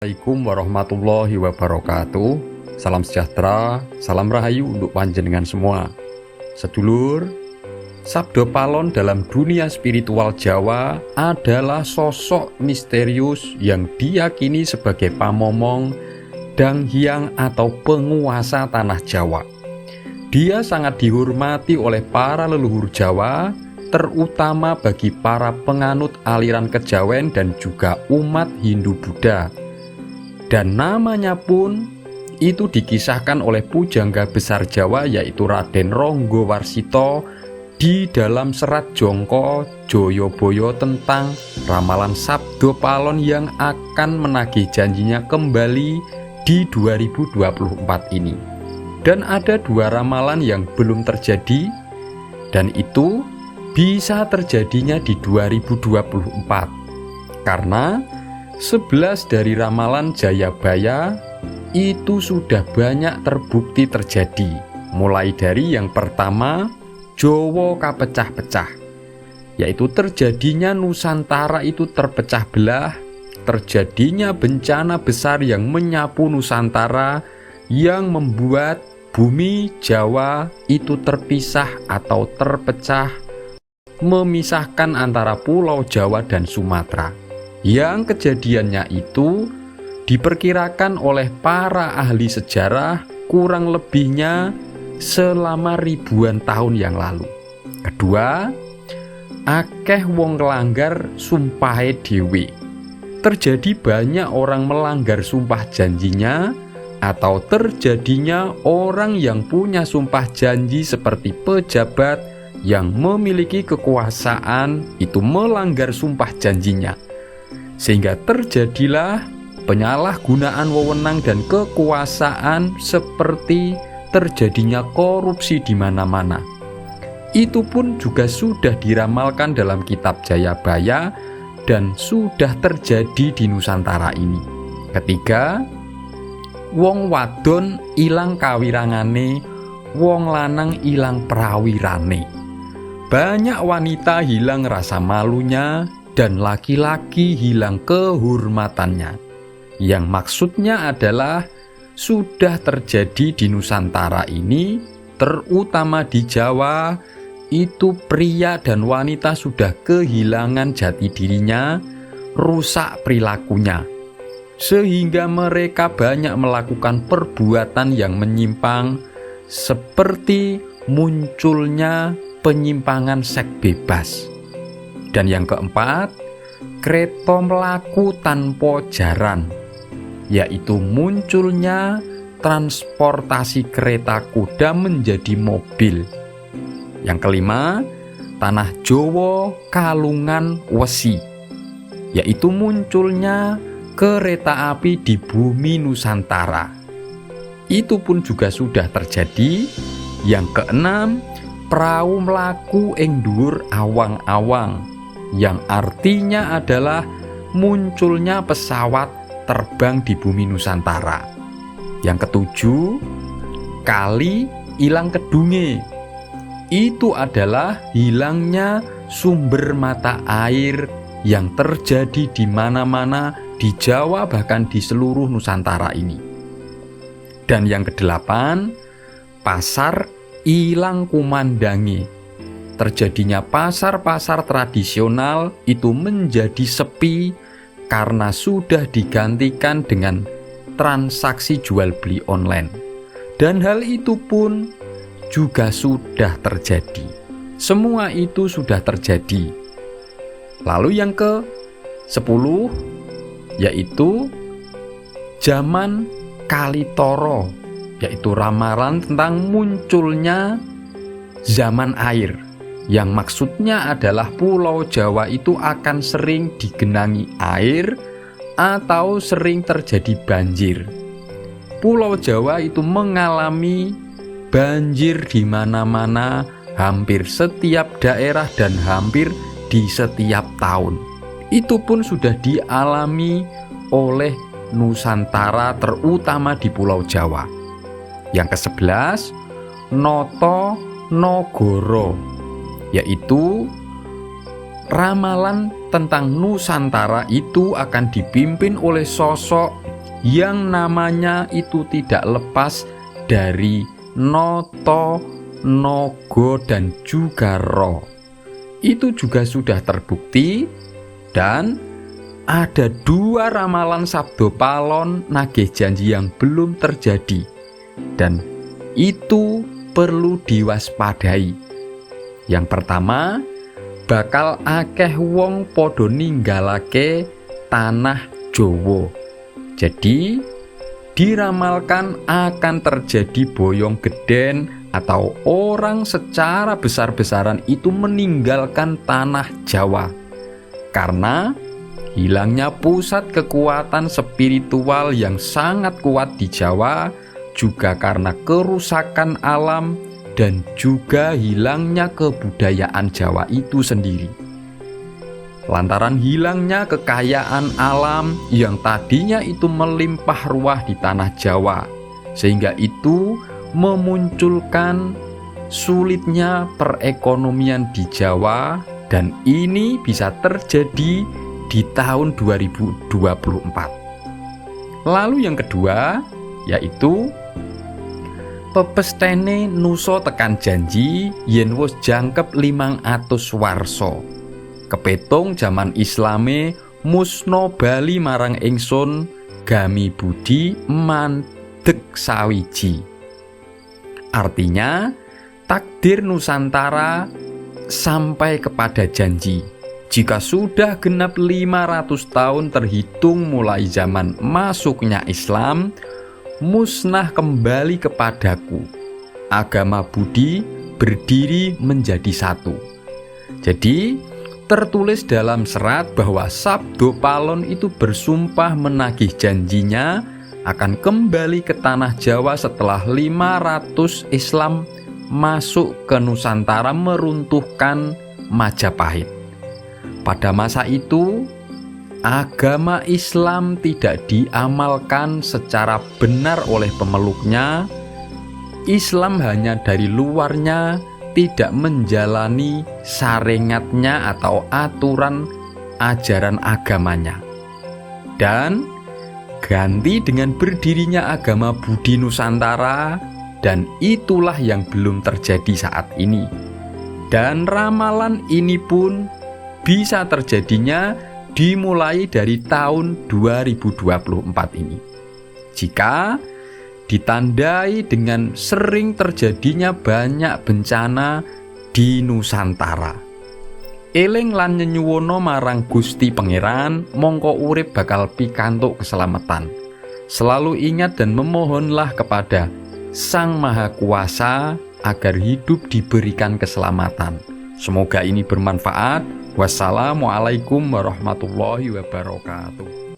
Assalamualaikum warahmatullahi wabarakatuh. Salam sejahtera, salam rahayu untuk panjenengan semua. Sedulur, Sabdo Palon dalam dunia spiritual Jawa adalah sosok misterius yang diyakini sebagai pamomong, danghyang atau penguasa tanah Jawa. Dia sangat dihormati oleh para leluhur Jawa, terutama bagi para penganut aliran kejawen dan juga umat Hindu-Buddha. Dan namanya pun itu dikisahkan oleh pujangga besar Jawa, yaitu Raden Ronggowarsito, di dalam serat Jongko Joyoboyo tentang ramalan Sabdo Palon yang akan menagih janjinya kembali di 2024 ini. Dan ada dua ramalan yang belum terjadi, dan itu bisa terjadinya di 2024 karena 11 dari ramalan Jayabaya itu sudah banyak terbukti terjadi, mulai dari yang pertama, Jowo kapecah-pecah, yaitu terjadinya Nusantara itu terpecah belah, terjadinya bencana besar yang menyapu Nusantara yang membuat bumi Jawa itu terpisah atau terpecah, memisahkan antara Pulau Jawa dan Sumatera. Yang kejadiannya itu diperkirakan oleh para ahli sejarah kurang lebihnya selama ribuan tahun yang lalu. Kedua, akeh wong nglanggar sumpahe dhewe. Terjadi banyak orang melanggar sumpah janjinya, atau terjadinya orang yang punya sumpah janji seperti pejabat yang memiliki kekuasaan itu melanggar sumpah janjinya, sehingga terjadilah penyalahgunaan wewenang dan kekuasaan seperti terjadinya korupsi di mana-mana. Itu pun juga sudah diramalkan dalam kitab Jayabaya dan sudah terjadi di Nusantara ini. Ketiga, wong wadon ilang kawirangane, wong lanang ilang prawirane. Banyak wanita hilang rasa malunya dan laki-laki hilang kehormatannya. Yang maksudnya adalah sudah terjadi di Nusantara ini, terutama di Jawa, itu pria dan wanita sudah kehilangan jati dirinya, rusak perilakunya, sehingga mereka banyak melakukan perbuatan yang menyimpang, seperti munculnya penyimpangan seks bebas. Dan yang keempat, kreta mlaku tanpa jaran, yaitu munculnya transportasi kereta kuda menjadi mobil. Yang kelima, tanah Jawa kalungan wesi, yaitu munculnya kereta api di bumi Nusantara. Itu pun juga sudah terjadi. Yang keenam, prau mlaku ing dhuwur awang-awang, yang artinya adalah munculnya pesawat terbang di bumi Nusantara. Yang ketujuh, kali ilang kedunge, itu adalah hilangnya sumber mata air yang terjadi di mana-mana di Jawa, bahkan di seluruh Nusantara ini. Dan yang kedelapan, pasar ilang kumandangi. Terjadinya pasar-pasar tradisional itu menjadi sepi karena sudah digantikan dengan transaksi jual beli online. Dan hal itu pun juga sudah terjadi. Semua itu sudah terjadi. Lalu yang ke-10, yaitu zaman Kalitoro, yaitu ramalan tentang munculnya zaman air, yang maksudnya adalah Pulau Jawa itu akan sering digenangi air atau sering terjadi banjir. Pulau Jawa itu mengalami banjir di mana-mana, hampir setiap daerah dan hampir di setiap tahun. Itu pun sudah dialami oleh Nusantara, terutama di Pulau Jawa. Yang ke-11, Noto Nogoro, yaitu ramalan tentang Nusantara itu akan dipimpin oleh sosok yang namanya itu tidak lepas dari noto, nogo, dan juga ro. Itu juga sudah terbukti, dan ada 2 ramalan Sabdo Palon nagih janji yang belum terjadi, dan itu perlu diwaspadai. Yang pertama, bakal akeh wong podo ninggalake tanah Jawa. Jadi diramalkan akan terjadi boyong geden atau orang secara besar-besaran itu meninggalkan tanah Jawa karena hilangnya pusat kekuatan spiritual yang sangat kuat di Jawa, juga karena kerusakan alam dan juga hilangnya kebudayaan Jawa itu sendiri. Lantaran hilangnya kekayaan alam yang tadinya itu melimpah ruah di tanah Jawa, sehingga itu memunculkan sulitnya perekonomian di Jawa, dan ini bisa terjadi di tahun 2024. Lalu yang kedua, yaitu pepestene nusa tekan janji yen wis jangkep 500 warsa. Kepetung zaman Islame musno bali marang ingsun gami budi mandeg sawiji. Artinya takdir Nusantara sampai kepada janji. Jika sudah genap 500 tahun terhitung mulai zaman masuknya Islam, musnah kembali kepadaku. Agama Budi berdiri menjadi satu. Jadi tertulis dalam serat bahwa Sabdo Palon itu bersumpah menagih janjinya akan kembali ke tanah Jawa setelah 500 Islam masuk ke Nusantara meruntuhkan Majapahit. Pada masa itu, agama Islam tidak diamalkan secara benar oleh pemeluknya. Islam hanya dari luarnya, tidak menjalani syariatnya atau aturan ajaran agamanya. Dan ganti dengan berdirinya agama Budi Nusantara, dan itulah yang belum terjadi saat ini. Dan ramalan ini pun bisa terjadinya dimulai dari tahun 2024 ini. Jika ditandai dengan sering terjadinya banyak bencana di Nusantara. Eling lan nyenyuwono marang Gusti Pangeran, mongko urip bakal pikantuk keselamatan. Selalu ingat dan memohonlah kepada Sang Maha Kuasa agar hidup diberikan keselamatan. Semoga ini bermanfaat. Wassalamualaikum warahmatullahi wabarakatuh.